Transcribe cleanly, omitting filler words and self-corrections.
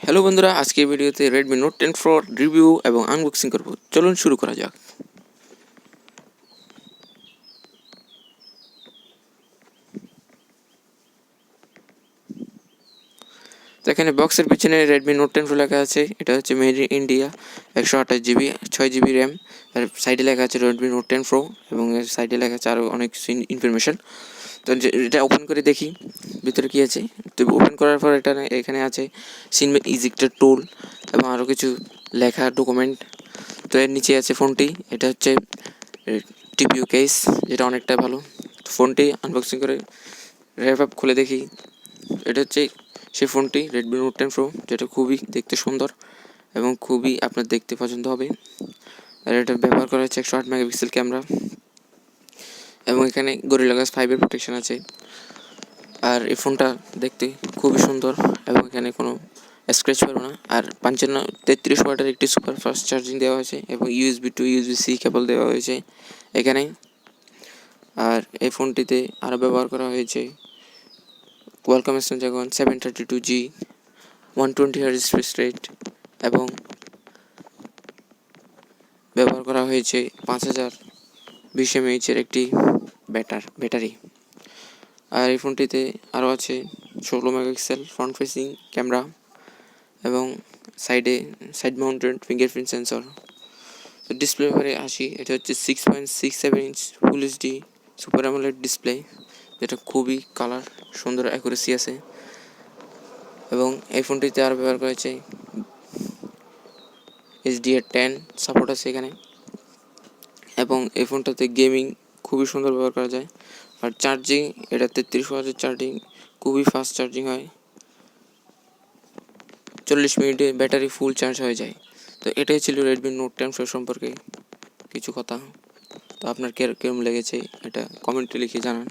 Hello বন্ধুরা, আজকের ভিডিওতে Redmi Note 10 Pro রিভিউ এবং আনবক্সিং করব। চলুন শুরু করা যাক। তো এখানে বক্সের পিছনে Redmi Note 10 Pro লেখা আছে। এটা হচ্ছে made in India, 128GB 6GB RAM. আর সাইডে লেখা আছে Redmi Note 10 Pro এবং এর সাইডে লেখা আছে আরও অনেক ইনফরমেশন। তো এটা ওপেন করে দেখি ভিতরে কী আছে। তো ওপেন করার পর এখানে আছে সিনমেট ইজেক্টর টুল এবং আরও কিছু লেখা ডকুমেন্ট। তো এর নিচে আছে ফোনটি। এটা হচ্ছে টিপিউ কেস, যেটা অনেকটা ভালো। ফোনটি আনবক্সিং করে র্যাপ আপ খুলে দেখি। এটা হচ্ছে সেই ফোনটি Redmi Note 10 Pro, যেটা খুবই দেখতে সুন্দর এবং খুবই আপনার দেখতে পছন্দ হবে। আর এটা ব্যবহার করা হচ্ছে 108 মেগাপিক্সেল ক্যামেরা এবং এখানে গরিলা গ্লাস 5 প্রোটেকশন আছে। আর এই ফোনটা দেখতে খুবই সুন্দর এবং এখানে কোনো স্ক্র্যাচ পারবে না। আর 33 ওয়াটের একটি সুপার ফাস্ট চার্জিং দেওয়া হয়েছে এবং USB টু USB-C কেবল দেওয়া হয়েছে এখানে। আর এই ফোনটিতে আরও ব্যবহার করা হয়েছে Qualcomm Snapdragon 732G 120Hz refresh rate এবং ব্যবহার করা হয়েছে 5020 mAh একটি ব্যাটারি। আর এই ফোনটিতে আরও আছে 16 মেগাপিক্সেল ফ্রন্ট ফেসিং ক্যামেরা এবং সাইড মাউন্টেড ফিঙ্গারপ্রিন্ট সেন্সর। তো ডিসপ্লে ব্যাপারে আসি। এটা হচ্ছে 6.67 inch full HD super AMOLED display, যেটা খুবই কালার সুন্দর অ্যাকুরেসি আছে। এবং এই ফোনটিতে আরও ব্যবহার করেছে HDR10 সাপোর্ট আছে এখানে। এবং এই ফোনটাতে গেমিং খুবই সুন্দর ব্যবহার করা যায়। আর চার্জিং, এটা 33 ওয়াটের চার্জিং, খুবই ফাস্ট চার্জিং হয়। 40 মিনিটে ব্যাটারি ফুল চার্জ হয়ে যায়। তো এটাই ছিল Redmi Note 10 Pro সম্পর্কে কিছু কথা। তো আপনার কেমন লেগেছে এটা কমেন্টে লিখে জানান।